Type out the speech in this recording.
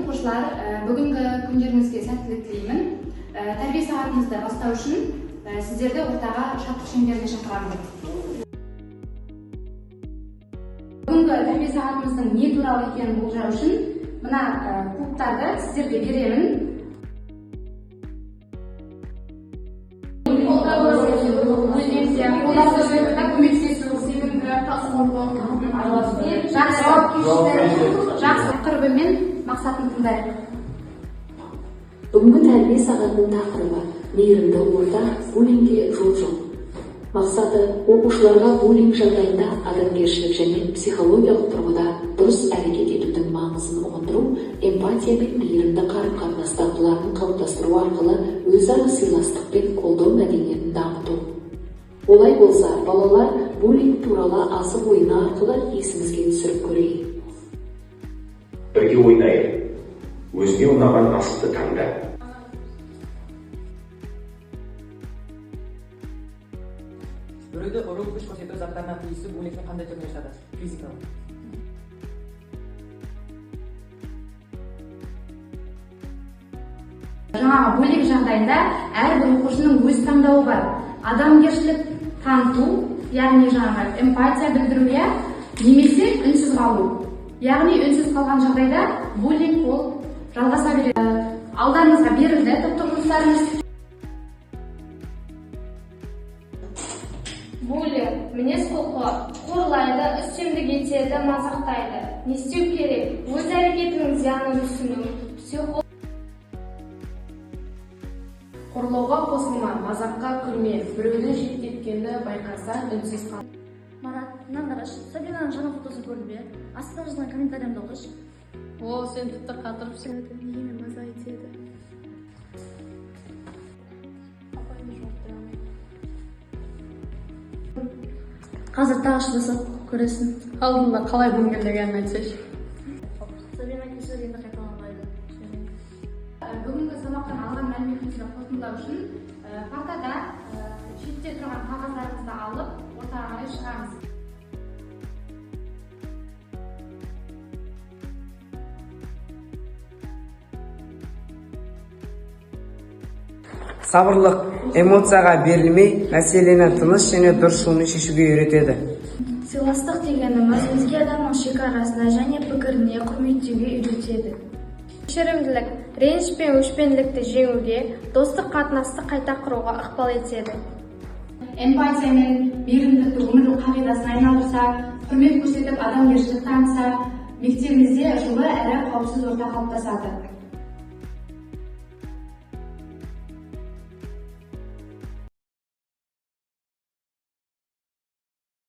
оқушылар, бүгінгі күндеріңізге сәттілік тілеймін. Тәрбие сағатымызды бастау үшін сіздерді ортаға шаттық шеңберіне шақырамын. Бүгінгі тәрбие сағатымыздың не туралы екенін болжау үшін мына кубтарды сіздерге беремін. Жақсы тақырыбымен мақсатын тыңдайық. Бүгінгі тәрбие сағатының тақырыбы мейірімді орта, буллингке жол жоқ. Мақсаты оқушыларға буллинг жағдайында адамгершілік және психологиялық тұрғыда дұрыс әрекет етудің маңызын ұғындыру, эмпатия мен мейірімді қарым-қатынас дағдыларын қалыптастыру арқылы өзара сыйластық пен қолдау мәдениетін дамыту. Олай болса, балалар буллинг туралы асық ойыны арқылы есімізге түсіріп көрейік. Бірге ойнайық. Өзіне ұнаған асықты таңда. Біреуді ұру, күш көрсету заттарына тиісу буллингтің қандай түріне жатады? Физикалық. Жаңағы буллинг жағдайында әрбір оқушының өз таңдауы бар. Адамгершілік таныту, яғни жаңағы эмпатия білдіру, немесе үнсіз қалу. Яғни үнсіз қалған жағдайда буллинг ол жалғаса береді. Алдарыңызға берілді топтық жұмыстарыңыз. Буллинг мінез-құлқы қорлайды, үстемдік етеді, мазақтайды. Не істеу керек? Өз әрекетінің зиянын түсіну, Қорлауға қосылма, мазаққа күлме, біреуді жектеткенді байқаса үнсіз қал. Марат, мынаны қарашы, Сабинаның жаңа фотосын көрдің бе? Астына жазған комментариямды оқышы. О, сен тіпті қатырыпсың. Неге маза етеді? Қазір тағы шыдасақ көресің. Алдында қалай бүңгелдегенін айтсайшы. Сабина кешір енді қайталанбайды. Бүгінгі сабақтан алған мәліметімізді қорытындылау үшін партада шетте тұрған қағаздарыңызды алып, ортаға қарай шығамыз. Сабырлық эмоцияға берілмей, мәселені тыныш және дұрыс жолмен шешуге үйретеді. Сыйластық дегеніміз өзге адамның шекарасына және пікіріне құрметтеуге үйретеді. кешірімділік, реніш пен өшпенділікті жеңуге, достық қатынасты қайта құруға ықпал етеді. Эмпатия мен мейірімділікті өмірлік қағидасына айналдырса, құрмет көрсетіп адамгершілік танытса, мектебімізде жылы әрі қауіпсіз орта қалыптасады.